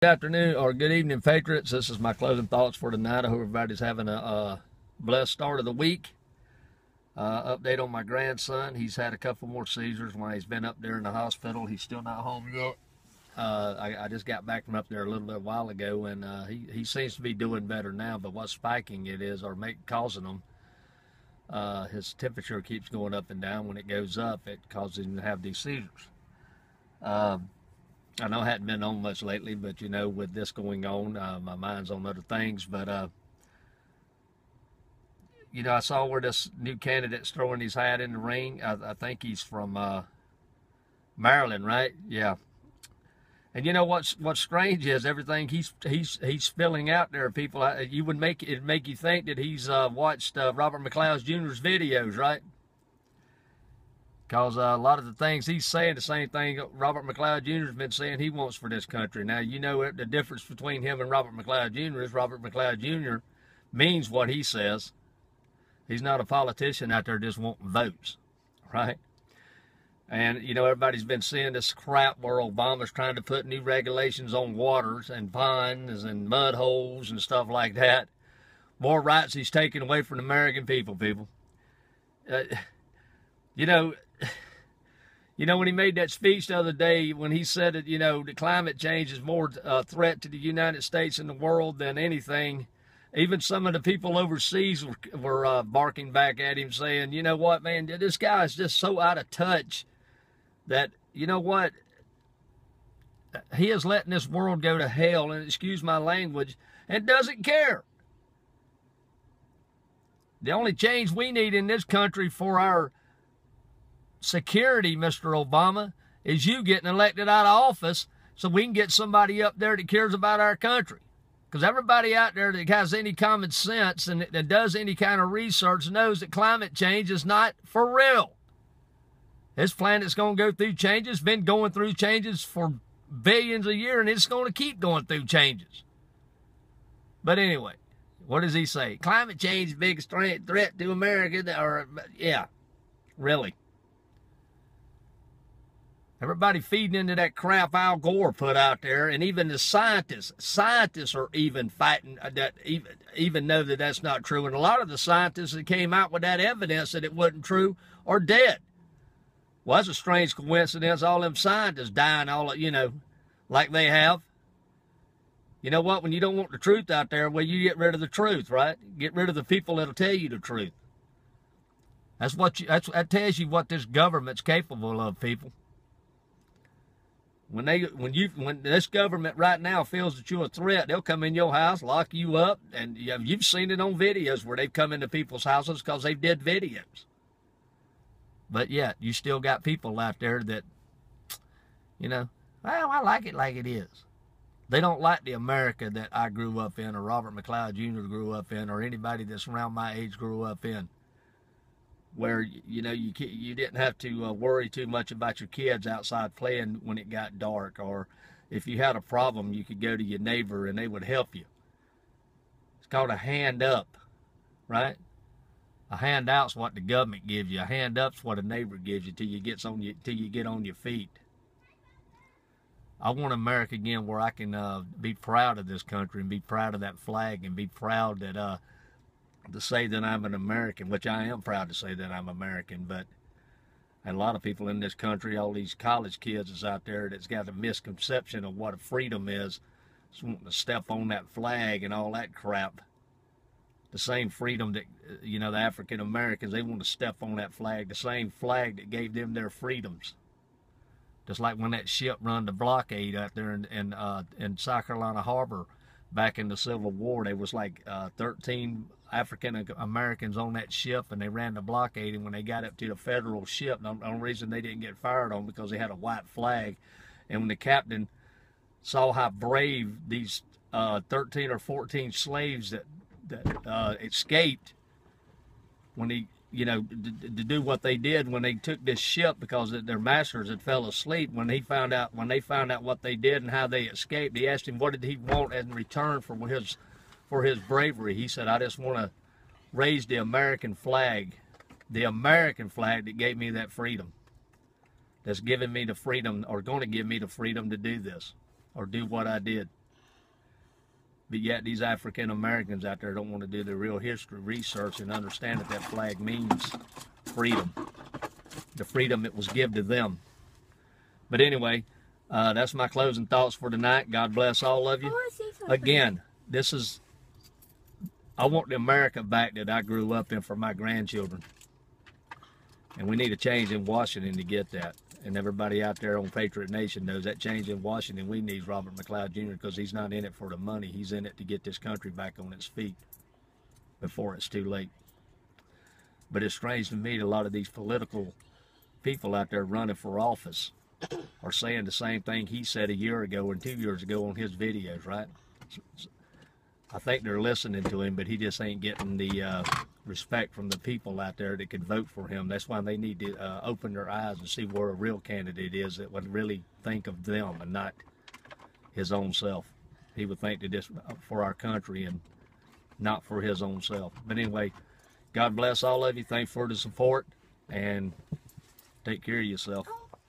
Afternoon or good evening, patriots. This is my closing thoughts for tonight. I hope everybody's having a blessed start of the week. Update on my grandson. He's had a couple more seizures while he's been up there in the hospital. He's still not home yet. I just got back from up there a little while ago, and he seems to be doing better now. But what's spiking it is, or causing him, his temperature keeps going up and down. When it goes up, it causes him to have these seizures. I know I hadn't been on much lately, but you know, with this going on, my mind's on other things. But you know, I saw where this new candidate's throwing his hat in the ring. I think he's from Maryland, right? Yeah. And you know what's strange is everything he's spilling out there, people. It'd make you think that he's watched Robert McLeod Jr.'s videos, right? Because a lot of the things he's saying, the same thing Robert McLeod Jr. has been saying he wants for this country. Now, you know the difference between him and Robert McLeod Jr. is Robert McLeod Jr. means what he says. He's not a politician out there just wanting votes, right? And, you know, everybody's been seeing this crap where Obama's trying to put new regulations on waters and ponds and mud holes and stuff like that. More rights he's taking away from the American people. You know, when he made that speech the other day, when he said that, you know, the climate change is more a threat to the United States and the world than anything, even some of the people overseas were barking back at him saying, you know what, man, this guy is just so out of touch that, you know what, he is letting this world go to hell, and excuse my language, and doesn't care. The only change we need in this country for our security, Mr. Obama, is you getting elected out of office so we can get somebody up there that cares about our country. Because everybody out there that has any common sense and that does any kind of research knows that climate change is not for real. This planet's going to go through changes, been going through changes for billions a year, and it's going to keep going through changes. But anyway, what does he say? Climate change is the biggest threat to America. Or, yeah, really. Everybody feeding into that crap Al Gore put out there, and even the scientists are even fighting that, even know that that's not true. And a lot of the scientists that came out with that evidence that it wasn't true are dead. Well, that's a strange coincidence. All them scientists dying, you know, like they have. You know what? When you don't want the truth out there, well, you get rid of the truth, right? Get rid of the people that'll tell you the truth. That tells you what this government's capable of, people. When this government right now feels that you're a threat, they'll come in your house, lock you up, and you've seen it on videos where they've come into people's houses because they did videos. But yet, you still got people out there that, you know, well, I like it like it is. They don't like the America that I grew up in, or Robert McLeod Jr. grew up in, or anybody that's around my age grew up in, where, you know, you didn't have to worry too much about your kids outside playing when it got dark, or if you had a problem, you could go to your neighbor and they would help you. It's called a hand up, right? A handout's what the government gives you. A hand up's what a neighbor gives you till you get on your feet. I want America again where I can be proud of this country and be proud of that flag and be proud that to say that I'm an American, which I am proud to say that I'm American, but a lot of people in this country, all these college kids is out there that's got a misconception of what a freedom is, just wanting to step on that flag and all that crap. The same freedom that, you know, the African Americans, they want to step on that flag, the same flag that gave them their freedoms. Just like when that ship run the blockade out there in South Carolina Harbor back in the Civil War, there was like 13 African Americans on that ship, and they ran the blockade. And when they got up to the federal ship, the only reason they didn't get fired on because they had a white flag. And when the captain saw how brave these 13 or 14 slaves that escaped, when he, you know, to do what they did when they took this ship because their masters had fell asleep. When they found out what they did and how they escaped, he asked him what did he want in return for his bravery. He said, I just want to raise the American flag that gave me that freedom, that's giving me the freedom, or going to give me the freedom to do this or do what I did. But yet these African Americans out there don't want to do their real history research and understand that that flag means freedom. The freedom it was given to them. But anyway, that's my closing thoughts for tonight. God bless all of you. Again, I want the America back that I grew up in for my grandchildren. And we need a change in Washington to get that. And everybody out there on Patriot Nation knows that change in Washington, we need Robert McLeod Jr. because he's not in it for the money. He's in it to get this country back on its feet before it's too late. But it's strange to me that a lot of these political people out there running for office are saying the same thing he said a year ago and 2 years ago on his videos, right? I think they're listening to him, but he just ain't getting the respect from the people out there that could vote for him. That's why they need to open their eyes and see where a real candidate is that would really think of them and not his own self. He would think that this for our country and not for his own self. But anyway, God bless all of you. Thanks for the support and take care of yourself.